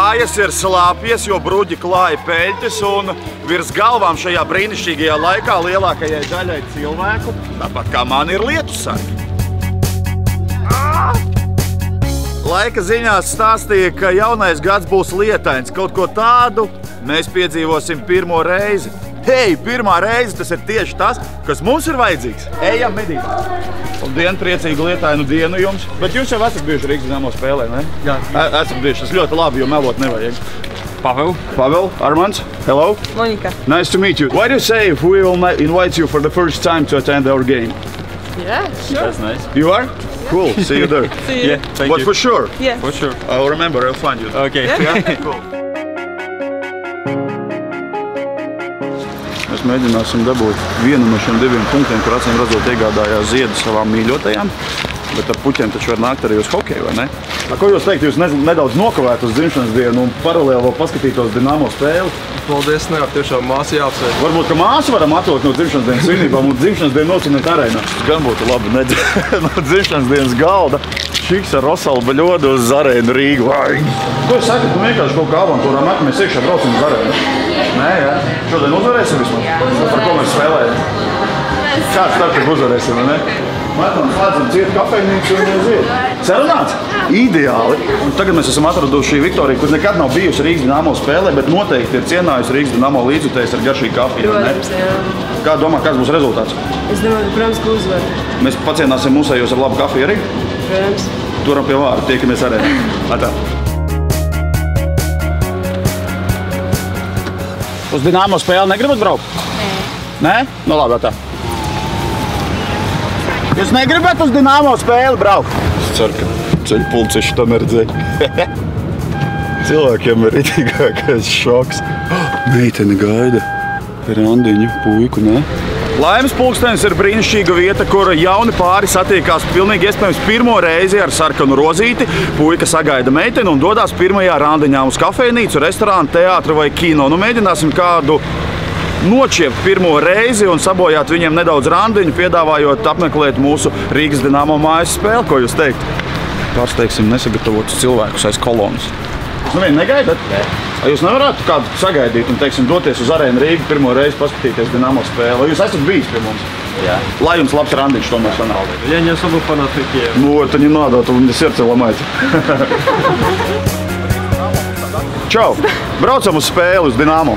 kājas ir slāpjas, jo bruģi klāja peļķes un virs galvām šajā brīnišķīgajā laikā lielākajai daļai cilvēku, tāpat kā man, ir lietussargi. Laika ziņās stāstīja, ka jaunais gads būs lietains. Kaut ko tādu mēs piedzīvosim pirmo reizi. Hei, pirmā reize, tas ir tieši tas, kas mums ir vajadzīgs. Ejam medīt. Labdien, priecīgu lietainu dienu jums. Bet jūs jau esat bijuši Rīgas Dinamo spēlē, ne? Jā. Esat bijuši, tas ļoti labi, jo melot nevajag. Pavel. Pavel, Armands, hello. Monika. Nice to meet you. Why do you say if we will invite you for the first time to attend our game? Yeah, sure. That's nice. You are? Cool, see you there. See you. Yeah, thank But you. for sure. Yeah. For sure. I'll remember, I'll find you. Okay. Yeah? Cool. Mēs mēģināsim dabūt vienu no šiem 2 punktiem, kur acīm redzot iegādājās ziedu savām mīļotajām. Bet ar puķiem taču var nākt arī uz hokeju, vai ne? Ko jūs teikt, jūs nedaudz nokavētu uz dzimšanas dienu un paralēli vēl paskatītos Dinamo spēli? Paldies, nē, tiešām māsu jāapsveic. Varbūt, ka māsu varam atvilkt no dzimšanas dienas svinībām un dzimšanas dienu nocināt arēnā. Tas gan būtu labi no dzimšanas dienas galda. Šiks ar Rosalba ļodu uz arēnu Rīgu. Ko jūs sakat, ka vienkārši kaut kā avantūrā mēs iekšā braucam uz arēnu? Nē, jā? Šodien uzvarēsim vismaz? Par ko mēs spēlējam? Kāds starp, kad uzvarēsim, vai ne? Metam slēdzam cietu kafejnīcu un aiziet. Sarunāts? Ideāli. Un tagad mēs esam atraduši Viktoriju, kur nekad nav bijusi Rīgas Dinamo spēlē, bet noteikti ir cienājusi Rīgas Dinamo līdzjutējs ar garšīgu kafiju, vai ne? Protams, jā. Kā domā, kāds būs rezultāts? Es domāju, ka, protams, ka uzvar. Mēs pacienāsim mūsējos ar labu kafiju arī? Protams. Turam pie vārda, tiekamies arēnā. Atā. Uz Dinamo spēli negribat braukt? Nē. Nē? Nu labi, atā. Jūs negribat uz Dinamo spēli braukt? Es ceru, ka ceļu pulciši to neredzēja. Cilvēkiem ir itīgākais šoks. Meitene gaida randiņu puiku, ne? Laimes pulkstenis ir brīnišķīga vieta, kur jauni pāri satiekās pilnīgi iespējams pirmo reizi ar sarkanu rozīti. Puika sagaida meiteni un dodās pirmajā randiņā uz kafejnīcu, restorānu, teātru vai kino. Nu, mēģināsim kādu nočiept pirmo reizi un sabojāt viņiem nedaudz randiņu, piedāvājot apmeklēt mūsu Rīgas Dinamo mājas spēli. Ko jūs teikt? Pārsteigsim nesagatavotus cilvēkus aiz kolonas. Nu, vien negaidat? Nē. Jūs nevarētu kādu sagaidīt un, teiksim, doties uz arēnu Rīgu pirmo reizi paskatīties Dinamo spēli? Vai jūs esat bijis pie mums? Jā. Lai jums labs randiņš tomēr sanāk. Я не особо фанат хоккея. Ну, это не надо, а то мне сердце ломаете. Čau! Braucam uz spēli uz Dinamo.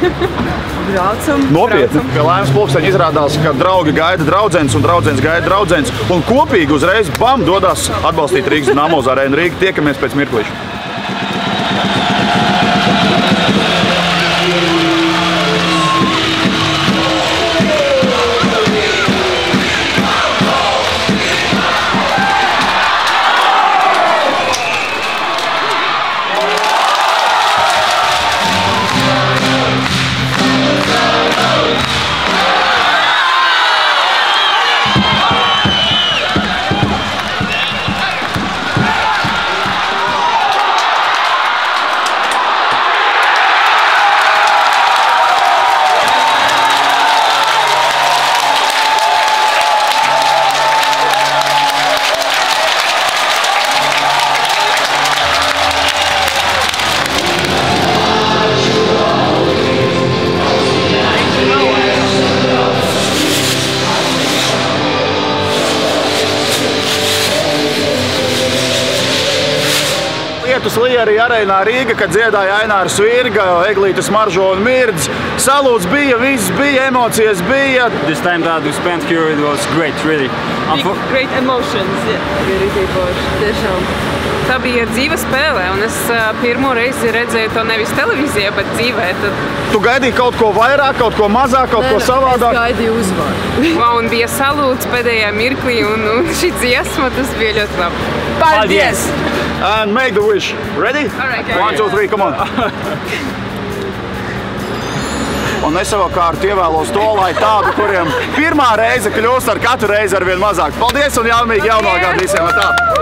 Braucam. Nopietni. Pie Laimes pulksteņa izrādās, ka draugi gaida draudzenes un draudzenes gaida draudzenes. Un kopīgi uzreiz bam dodās atbalstīt Rīgas Dinamo uz arēnu Rīgu. Tiekamies pēc mirklīša. Lietus lija arī arēnā Rīga, kad dziedāja Ainārs Virga, Eglītes Maržo un Mirdz. Salūts bija, viss bija, emocijas bija. This time that we spent here, it was great, really. Great emotions, jā. Bija rītīgi forši, tiešām. Tā bija dzīva spēle, un es pirmo reizi redzēju to nevis televīzijā, bet dzīvē. Tu gaidīji kaut ko vairāk, kaut ko mazāk, kaut ko savādāk? Es gaidīju uzvaru. Un bija salūts pēdējā mirklī, un šī dziesma, tas bija ļoti labi. Paldies! And make the wish. Ready? All right, okay. 1, 2, 3, come on. Un es savukārt ievēlos to, lai tādu, kuriem pirmā reize kļūst ar katru reizi ar vien mazāk. Paldies un jaunīgi jaunā gada visiem! Tā.